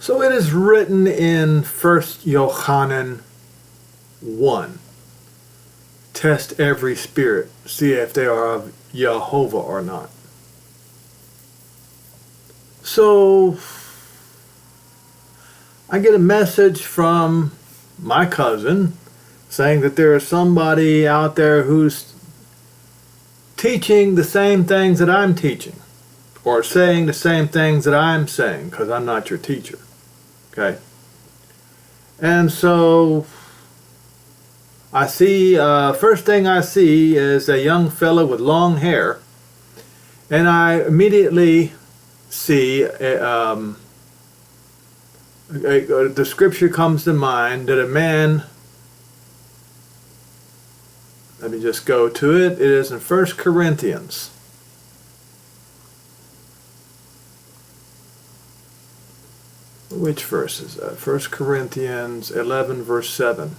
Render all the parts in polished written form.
So it is written in 1 Yohanan 1. Test every spirit, see if they are of Yehovah or not. So I get a message from my cousin saying that there is somebody out there who's teaching the same things that I'm teaching, or saying the same things that I'm saying, because I'm not your teacher. Okay? And so I see, first thing I see is a young fellow with long hair, and I immediately see the scripture comes to mind that a man, let me just go to it. It is in 1 Corinthians. Which verse is that? 1 Corinthians 11, verse 7.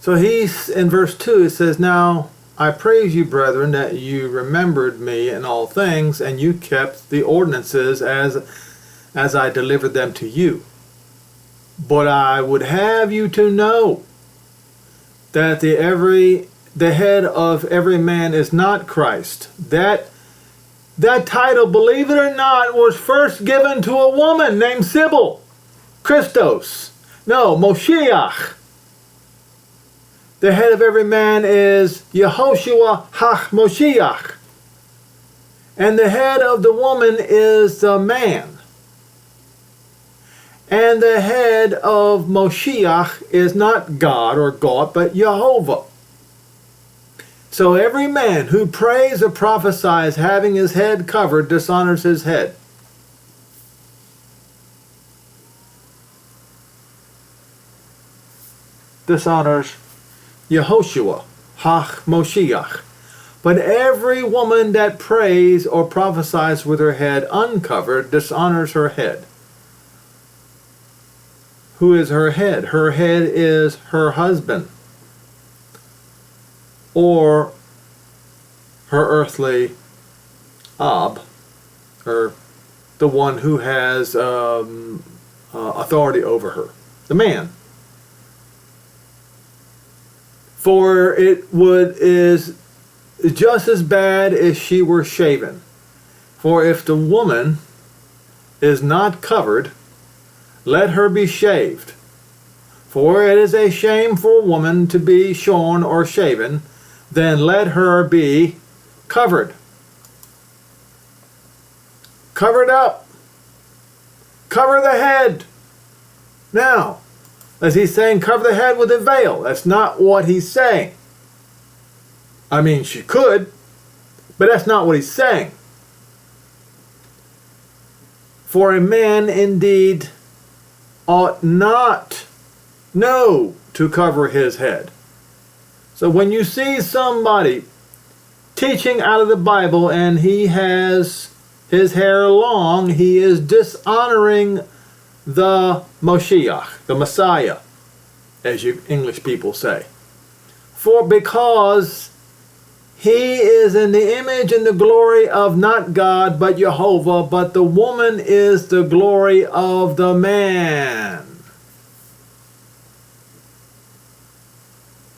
So he's in verse 2, it says, "Now I praise you, brethren, that you remembered me in all things, and you kept the ordinances as I delivered them to you. But I would have you to know that the head of every man is not Christ." That title, believe it or not, was first given to a woman named Sybil. Moshiach. The head of every man is Yehoshua HaMoshiach. And the head of the woman is the man. And the head of Moshiach is not God or God, but Yehovah. So every man who prays or prophesies having his head covered dishonors his head. Dishonors Yehoshua HaMoshiach. But every woman that prays or prophesies with her head uncovered dishonors her head. Who is her head? Her head is her husband, or her earthly Ab, or the one who has authority over her, the man. For it is just as bad if she were shaven. For if the woman is not covered, let her be shaved. For it is a shame for a woman to be shorn or shaven, then let her be covered. Covered up. Cover the head. Now, as he's saying, cover the head with a veil. That's not what he's saying. I mean, she could, but that's not what he's saying. For a man indeed ought not to cover his head. So when you see somebody teaching out of the Bible and he has his hair long, he is dishonoring the Moshiach, the Messiah, as you English people say. Because he is in the image and the glory of not God, but Yehovah, but the woman is the glory of the man.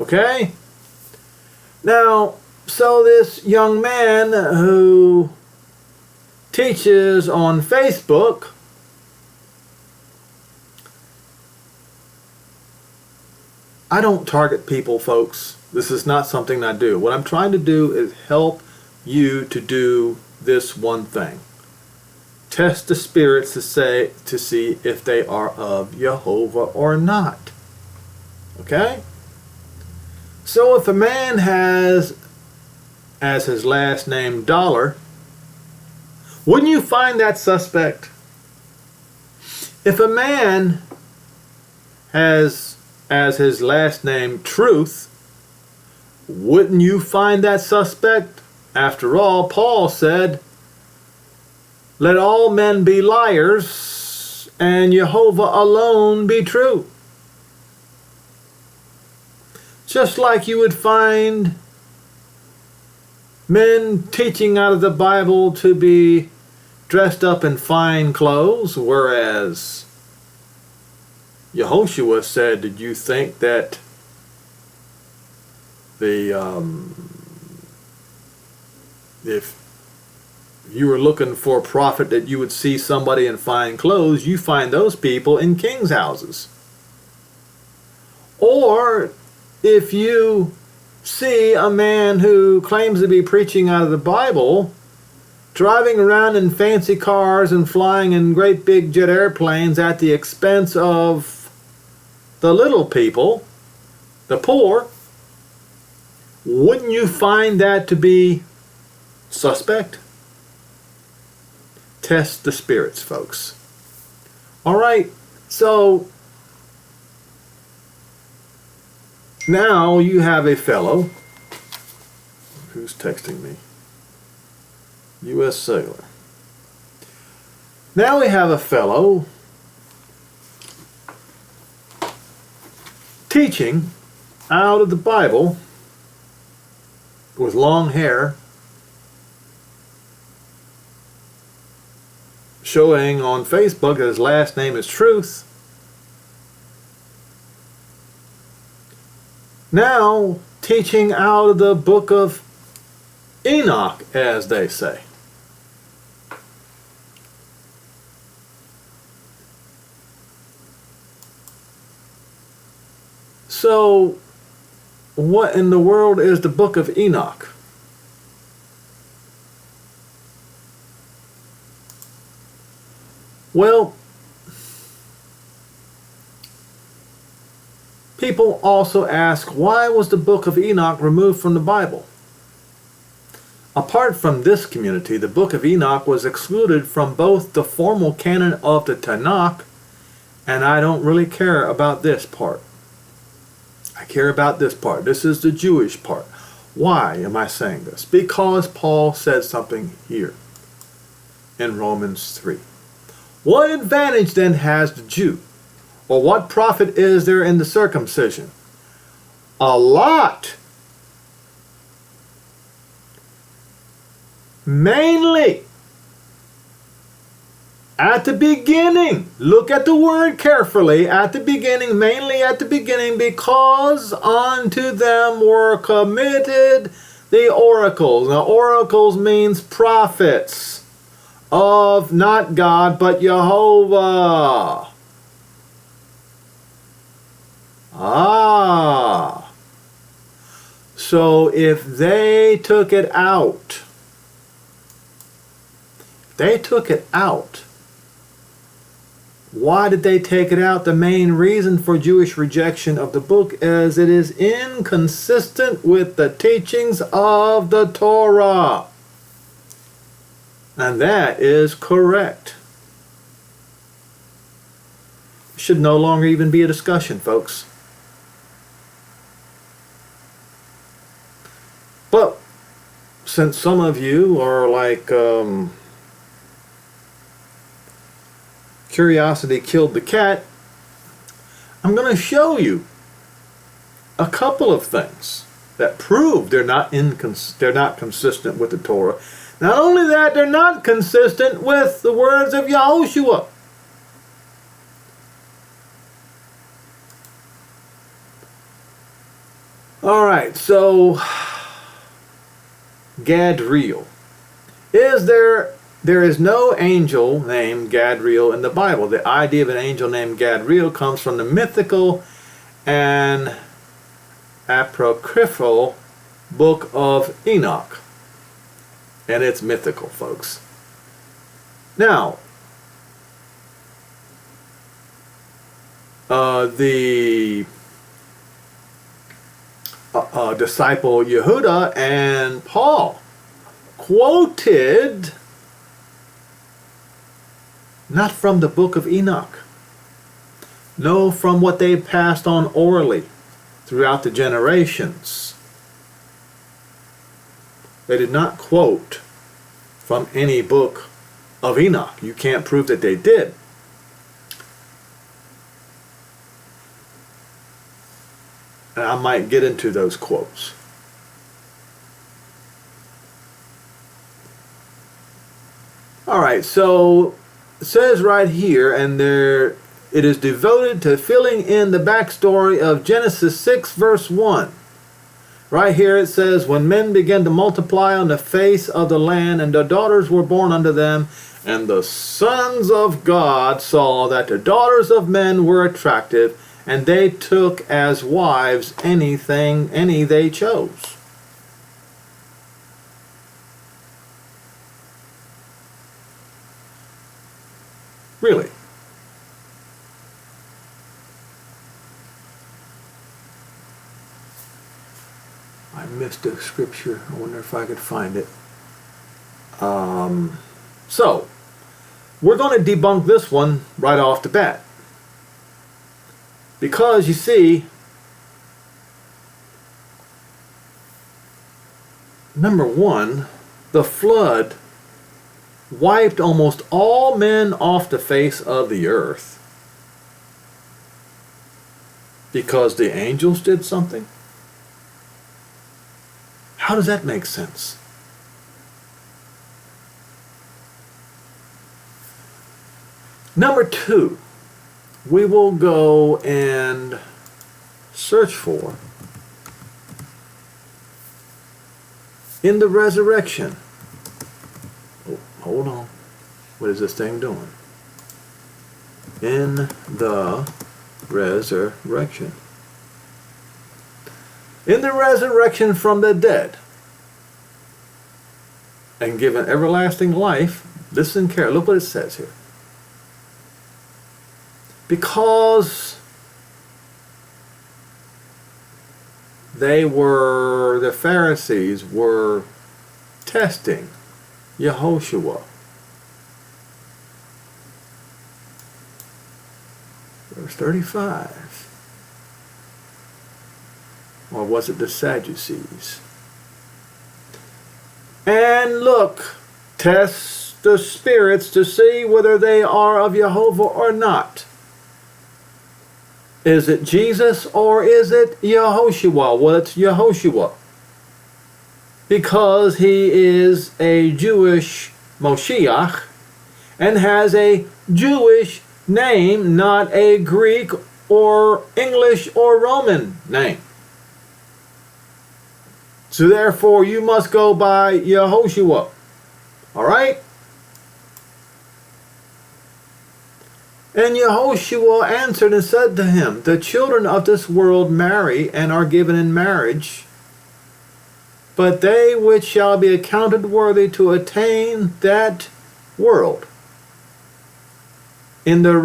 Okay? Now, so this young man who teaches on Facebook, I don't target people, folks. This is not something I do. What I'm trying to do is help you to do this one thing. Test the spirits to see if they are of Yehovah or not. Okay? So if a man has as his last name Dollar, wouldn't you find that suspect? If a man has as his last name Truth, wouldn't you find that suspect? After all, Paul said, "Let all men be liars, and Yehovah alone be true." Just like you would find men teaching out of the Bible to be dressed up in fine clothes, whereas Yehoshua said, did you think that if you were looking for a prophet that you would see somebody in fine clothes, you find those people in kings' houses. Or if you see a man who claims to be preaching out of the Bible driving around in fancy cars and flying in great big jet airplanes at the expense of the little people, the poor, wouldn't you find that to be suspect? Test the spirits, folks. All right, so now you have a fellow who's texting me. U.S. Sailor. Now we have a fellow teaching out of the Bible with long hair, showing on Facebook that his last name is Truth. Now teaching out of the book of Enoch, as they say. So, what in the world is the book of Enoch? Well, people also ask, why was the book of Enoch removed from the Bible? Apart from this community, the book of Enoch was excluded from both the formal canon of the Tanakh, and I don't really care about this part. I care about this part. This is the Jewish part. Why am I saying this? Because Paul said something here in Romans 3. What advantage then has the Jew? Or what profit is there in the circumcision? A lot. Mainly, at the beginning, look at the word carefully, at the beginning, mainly at the beginning, because unto them were committed the oracles. Now, oracles means prophets of not God, but Yehovah. Ah. So if they took it out, why did they take it out? The main reason for Jewish rejection of the book is it is inconsistent with the teachings of the Torah. And that is correct. It should no longer even be a discussion, folks. But since some of you are like curiosity killed the cat, I'm going to show you a couple of things that prove they're not consistent with the Torah. Not only that, they're not consistent with the words of Yehoshua. All right, so Gadriel. There is no angel named Gadriel in the Bible. The idea of an angel named Gadriel comes from the mythical and apocryphal book of Enoch. And it's mythical, folks. Now, the disciple Yehuda and Paul quoted not from the book of Enoch, no, from what they passed on orally throughout the generations. They did not quote from any book of Enoch. You can't prove that they did. And I might get into those quotes. All right, so it says right here, and there it is devoted to filling in the backstory of Genesis 6, verse 1. Right here it says, when men began to multiply on the face of the land, and their daughters were born unto them, and the sons of God saw that the daughters of men were attractive, and they took as wives any they chose. Really? I missed a scripture. I wonder if I could find it. So, we're going to debunk this one right off the bat. Because, you see, number one, the flood wiped almost all men off the face of the earth because the angels did something. How does that make sense? Number two, we will go and search for in the resurrection. Oh, hold on. What is this thing doing? In the resurrection. In the resurrection from the dead and given everlasting life, listen carefully. Look what it says here. Because the Pharisees were testing Yehoshua. Verse 35. Or was it the Sadducees? And look, test the spirits to see whether they are of Yehovah or not. Is it Jesus or is it Yehoshua? Well, it's Yehoshua. Because he is a Jewish Moshiach and has a Jewish name, not a Greek or English or Roman name. So therefore you must go by Yehoshua. Alright? And Yehoshua answered and said to him, the children of this world marry and are given in marriage, but they which shall be accounted worthy to attain that world in the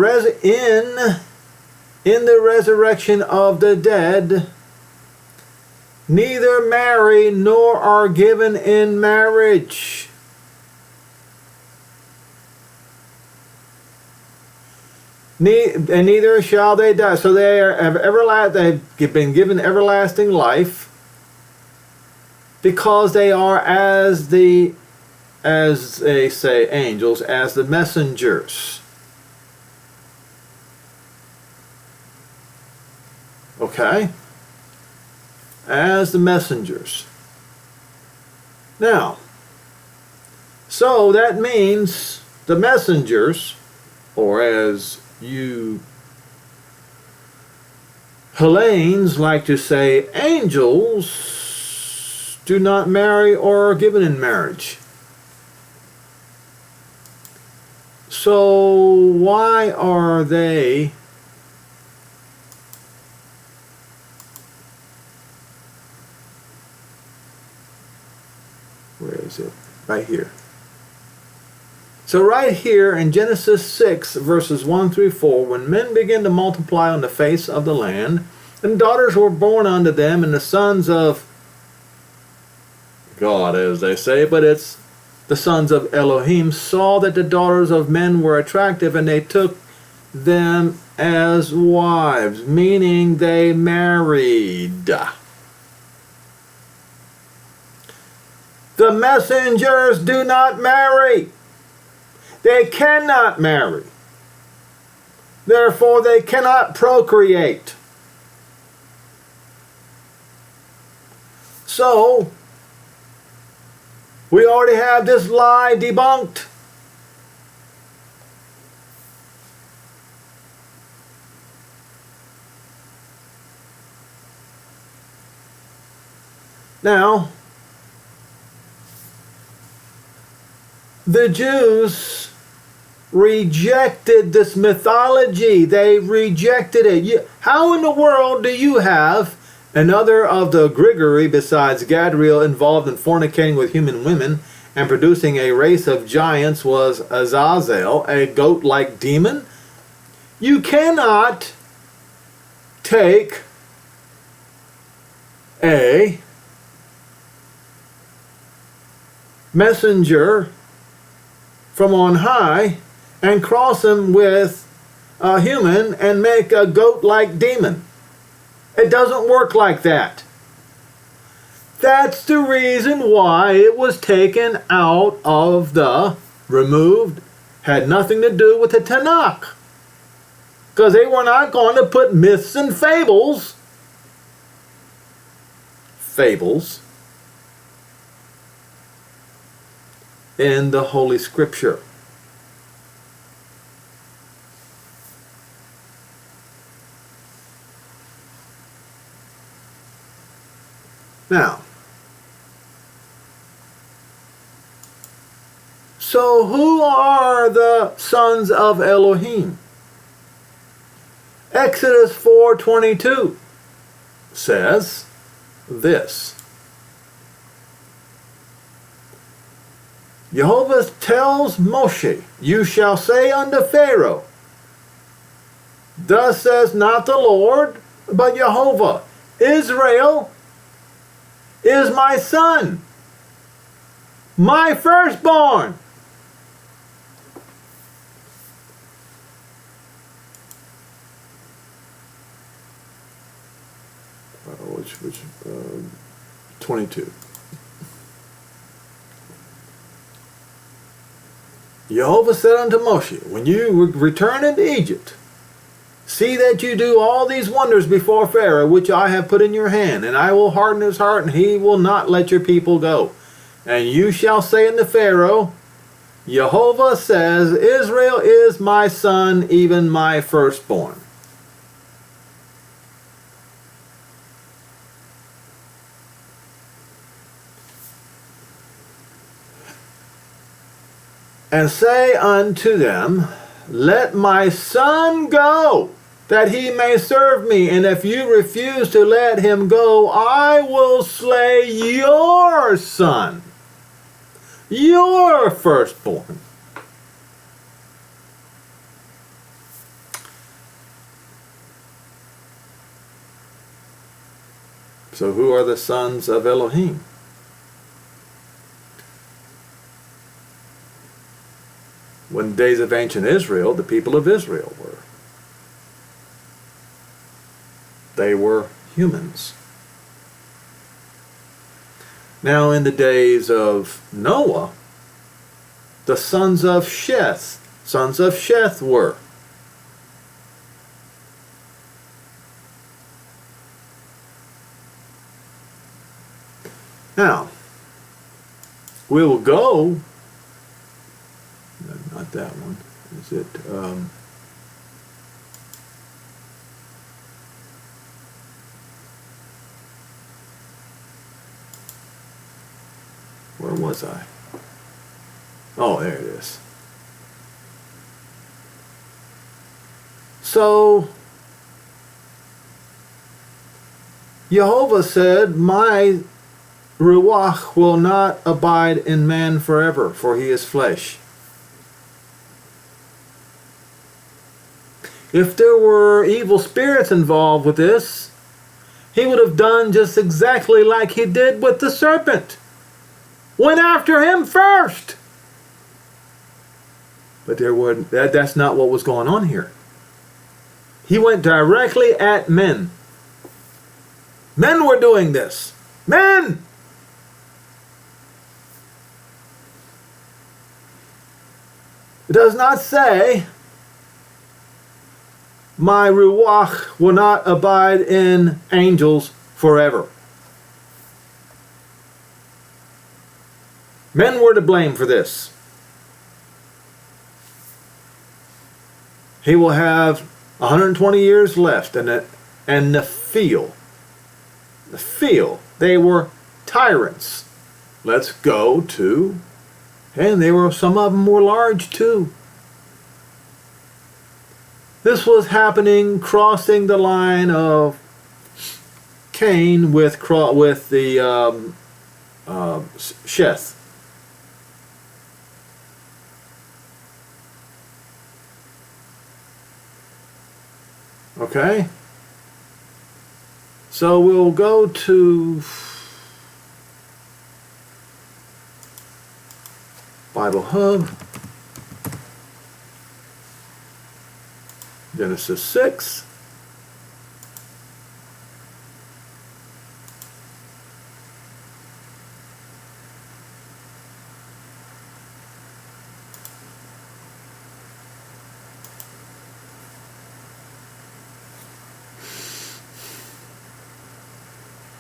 resurrection of the dead neither marry nor are given in marriage. And neither shall they die. So they've been given everlasting life because they are as they say, angels, as the messengers. Okay? As the messengers. Now, so that means the messengers, or as you Hellenes like to say, angels do not marry or are given in marriage. So why are they where is it? Right here. So right here in Genesis 6, verses 1 through 4, when men began to multiply on the face of the land, and daughters were born unto them, and the sons of God, as they say, but it's the sons of Elohim, saw that the daughters of men were attractive, and they took them as wives, meaning they married. The messengers do not marry. They cannot marry. Therefore, they cannot procreate. So, we already have this lie debunked. Now, the Jews rejected this mythology. They rejected it. How in the world do you have another of the Grigori besides Gadriel involved in fornicating with human women and producing a race of giants was Azazel, a goat-like demon? You cannot take a messenger from on high and cross him with a human and make a goat-like demon. It doesn't work like that. That's the reason why it was taken out of the, removed, had nothing to do with the Tanakh. Because they were not going to put myths and fables in the Holy Scripture. Now, so who are the sons of Elohim? Exodus 4:22 says this. Yehovah tells Moshe, "You shall say unto Pharaoh, Thus says not the Lord, but Yehovah, Israel is my son, my firstborn." Which 22. Yehovah said unto Moshe, "When you return into Egypt, see that you do all these wonders before Pharaoh, which I have put in your hand, and I will harden his heart, and he will not let your people go. And you shall say unto Pharaoh, Yehovah says, Israel is my son, even my firstborn." And say unto them, "Let my son go, that he may serve me. And if you refuse to let him go, I will slay your son, your firstborn." So who are the sons of Elohim? When the days of ancient Israel, the people of Israel were. They were humans. Now in the days of Noah, the sons of Sheth were. Now, we will go, not that one, is it, where was I? Oh, there it is. So, Yehovah said, "My Ruach will not abide in man forever, for he is flesh." If there were evil spirits involved with this, he would have done just exactly like he did with the serpent. Went after him first. But that's not what was going on here. He went directly at men. Men were doing this. Men! It does not say, "My Ruach will not abide in angels forever." Men were to blame for this. He will have 120 years left, and the field, they were tyrants. Let's go to, and some of them were large too. This was happening, crossing the line of Cain with the Sheth. Okay? So we'll go to Bible Hub, Genesis 6.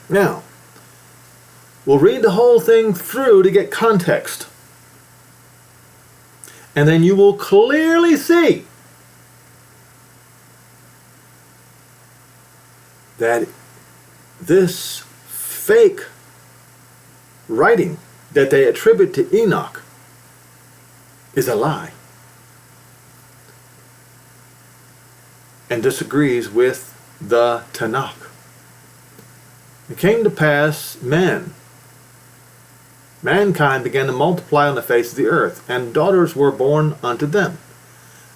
Now, we'll read the whole thing through to get context. And then you will clearly see that this fake writing that they attribute to Enoch is a lie and disagrees with the Tanakh. It came to pass, mankind began to multiply on the face of the earth, and daughters were born unto them.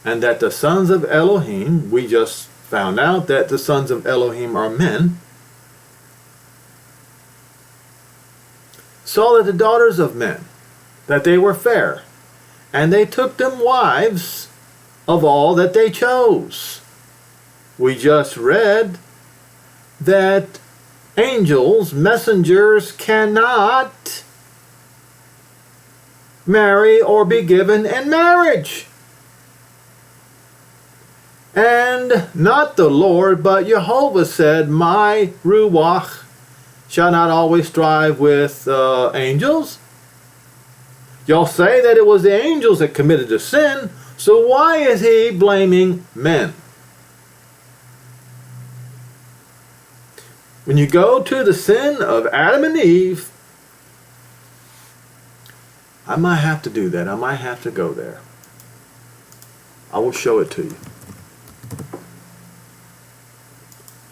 And that the sons of Elohim, we just found out that the sons of Elohim are men, saw that the daughters of men, that they were fair, and they took them wives of all that they chose. We just read that angels, messengers, cannot marry or be given in marriage. And not the Lord, but Yehovah said, my Ruach shall not always strive with angels. Y'all say that it was the angels that committed the sin, so why is he blaming men? When you go to the sin of Adam and Eve, I might have to do that. I might have to go there. I will show it to you.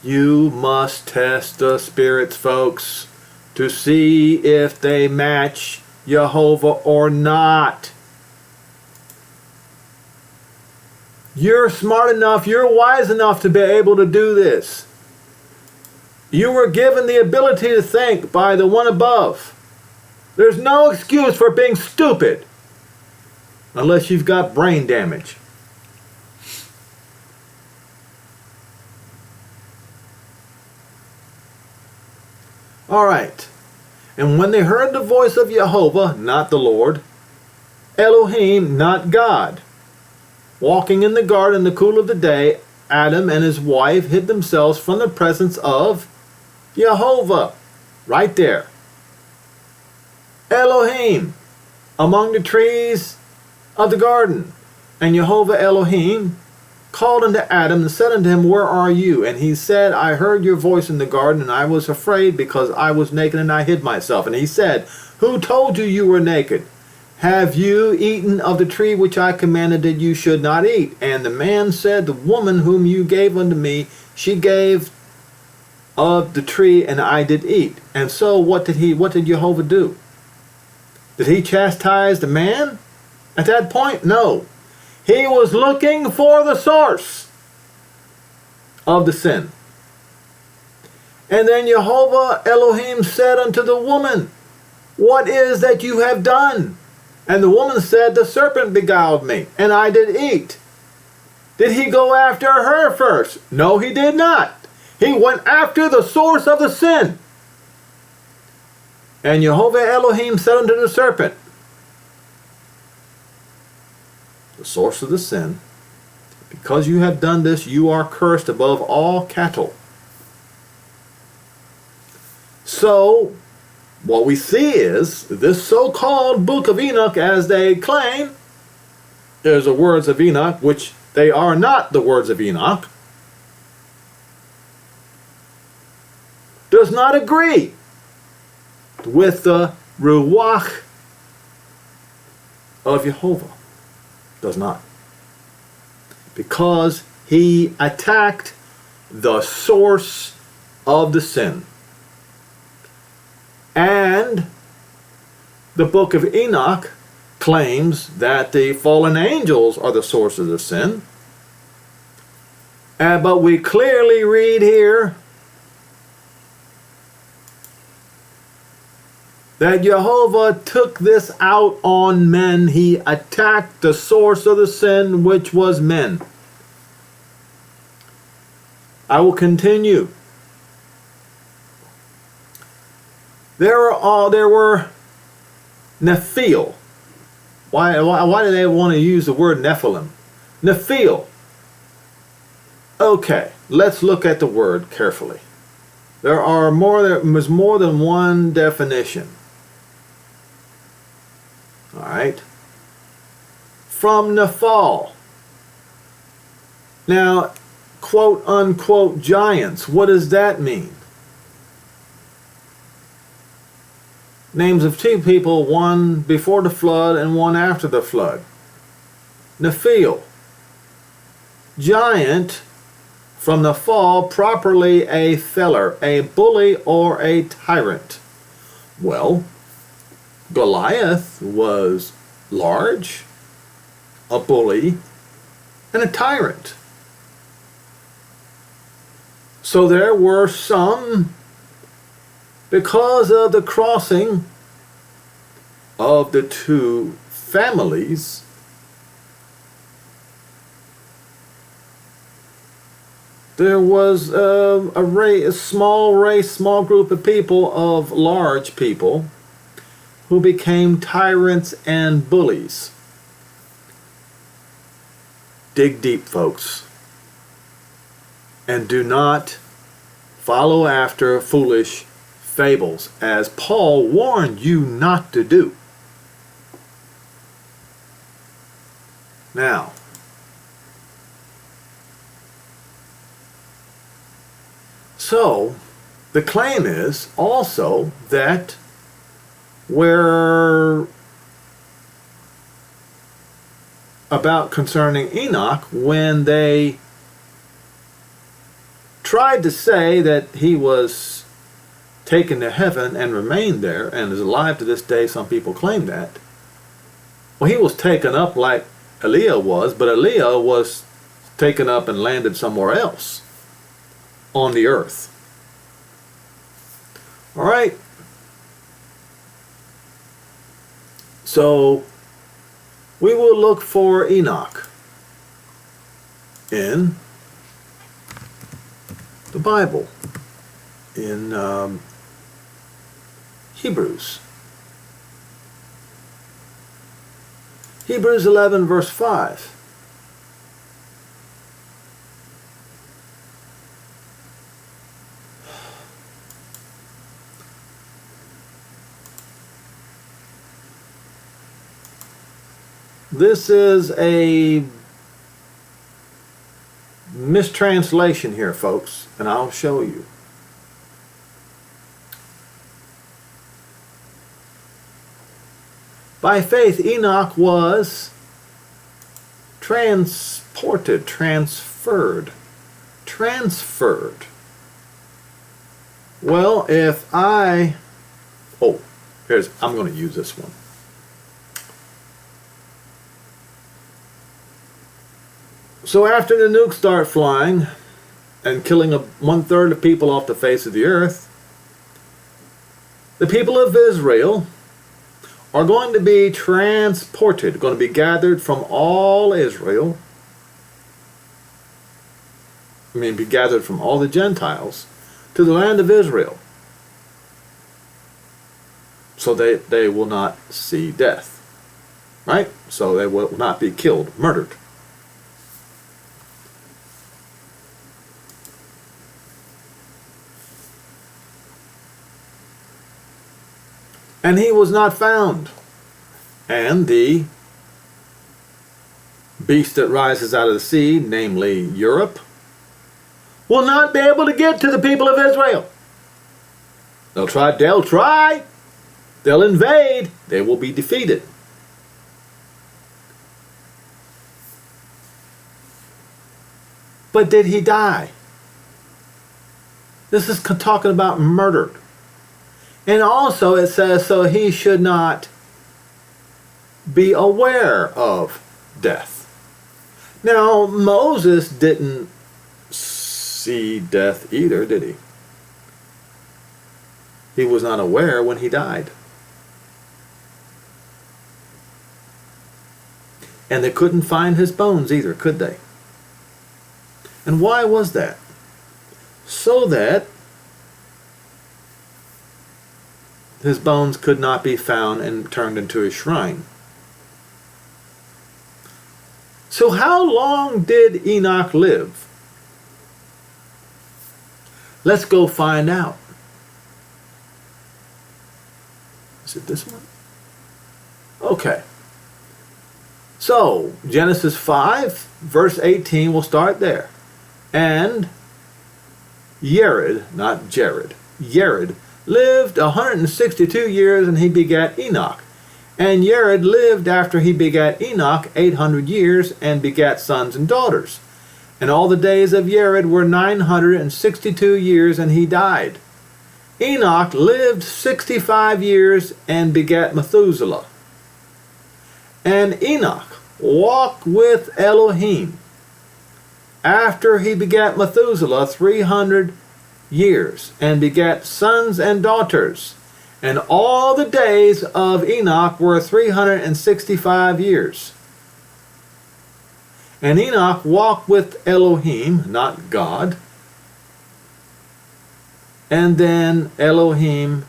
You must test the spirits, folks, to see if they match Yehovah or not. You're smart enough, you're wise enough to be able to do this. You were given the ability to think by the one above. There's no excuse for being stupid unless you've got brain damage. All right. And when they heard the voice of Yehovah, not the Lord, Elohim, not God, walking in the garden in the cool of the day, Adam and his wife hid themselves from the presence of Yehovah. Right there. Elohim, among the trees of the garden. And Yehovah Elohim called unto Adam and said unto him, where are you? And he said, I heard your voice in the garden, and I was afraid because I was naked and I hid myself. And he said, who told you you were naked? Have you eaten of the tree which I commanded that you should not eat? And the man said, the woman whom you gave unto me, she gave of the tree, and I did eat. And so what did Yehovah do? Did he chastise the man at that point? No. He was looking for the source of the sin. And then Yehovah Elohim said unto the woman, what is that you have done? And the woman said, the serpent beguiled me, and I did eat. Did he go after her first? No, he did not. He went after the source of the sin. And Yehovah Elohim said unto the serpent, the source of the sin, because you have done this, you are cursed above all cattle. So, what we see is this so-called book of Enoch, as they claim, is the words of Enoch, which they are not the words of Enoch, does not agree with the Ruach of Yehovah. Does not. Because he attacked the source of the sin. And the book of Enoch claims that the fallen angels are the source of the sin. But we clearly read here that Yehovah took this out on men. He attacked the source of the sin, which was men. I will continue. There were Nephil. Why do they want to use the word Nephilim? Nephil. Okay, let's look at the word carefully. There's more than one definition. All right. From Nephal. Now, quote unquote giants. What does that mean? Names of two people, one before the flood and one after the flood. Nephil. Giant, from the fall, properly a feller, a bully, or a tyrant. Well, Goliath was large, a bully, and a tyrant. So there were some, because of the crossing of the two families, there was a small group of people, of large people, who became tyrants and bullies. Dig deep, folks, and do not follow after foolish fables, as Paul warned you not to do. Now, so the claim is also that where about concerning Enoch, when they tried to say that he was taken to heaven and remained there and is alive to this day, some people claim that. Well, he was taken up like Eliah was, but Eliah was taken up and landed somewhere else on the earth. All right. So we will look for Enoch in the Bible, in Hebrews. Hebrews 11 verse 5. This is a mistranslation here, folks, and I'll show you. By faith, Enoch was transferred. Well, if I'm going to use this one. So after the nukes start flying and killing 1/3 of people off the face of the earth, the people of Israel are going to be transported, going to be gathered from all Israel, be gathered from all the Gentiles to the land of Israel, so they will not see death, right? So they will not be killed, murdered. and he was not found. And the beast that rises out of the sea, namely Europe, will not be able to get to the people of Israel. They'll try, they'll invade, they will be defeated. But did he die? This is talking about murdered. And also it says, so he should not be aware of death. Now, Moses didn't see death either, did he? He was not aware when he died. And they couldn't find his bones either, could they? And why was that? So that his bones could not be found and turned into a shrine. So how long did Enoch live? Let's go find out. Is it this one? Okay. So, Genesis 5, verse 18, we'll start there. And Yared, not Jared, Yared lived 162 years, and he begat Enoch. And Yared lived after he begat Enoch 800 years, and begat sons and daughters. And all the days of Yared were 962 years, and he died. Enoch lived 65 years, and begat Methuselah. And Enoch walked with Elohim after he begat Methuselah 300 years, and begat sons and daughters. And all the days of Enoch were 365 years. And Enoch walked with Elohim, not God. And then Elohim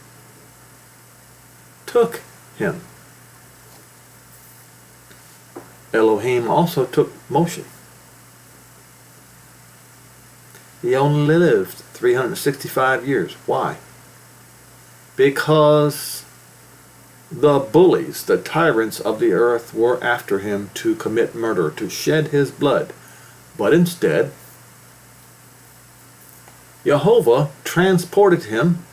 took him. Elohim also took Moshe. He only lived 365 years. Why? Because the bullies, the tyrants of the earth, were after him to commit murder, to shed his blood. But instead, Yehovah transported him.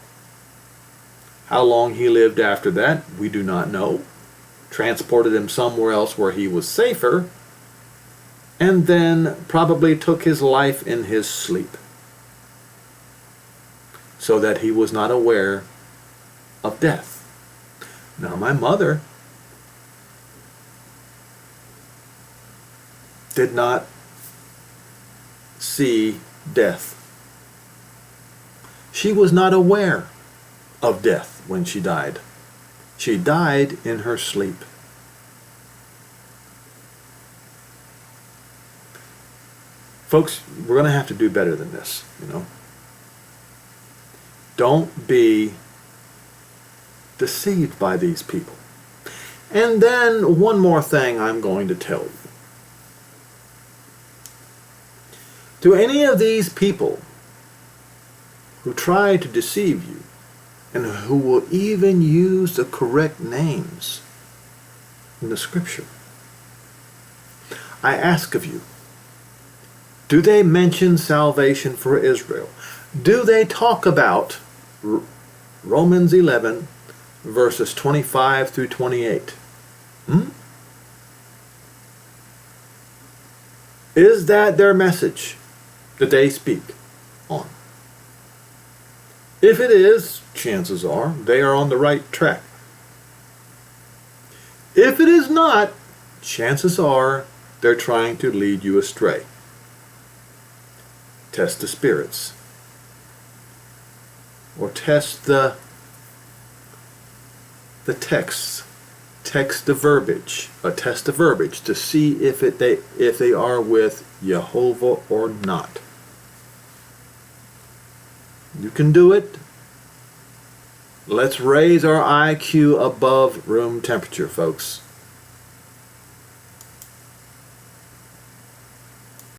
How long he lived after that, we do not know. Transported him somewhere else where he was safer, and then probably took his life in his sleep, so that he was not aware of death. Now, my mother did not see death. She was not aware of death when she died. She died in her sleep. Folks, we're going to have to do better than this, you know. Don't be deceived by these people. And then one more thing I'm going to tell you. To any of these people who try to deceive you, and who will even use the correct names in the scripture, I ask of you, do they mention salvation for Israel? Do they talk about Romans 11, verses 25 through 28? Is that their message that they speak on? If it is, chances are they are on the right track. If it is not, chances are they're trying to lead you astray. Test the spirits. Or test the texts. Text the verbiage. Test the verbiage to see if they are with Yehovah or not. You can do it. Let's raise our IQ above room temperature, folks.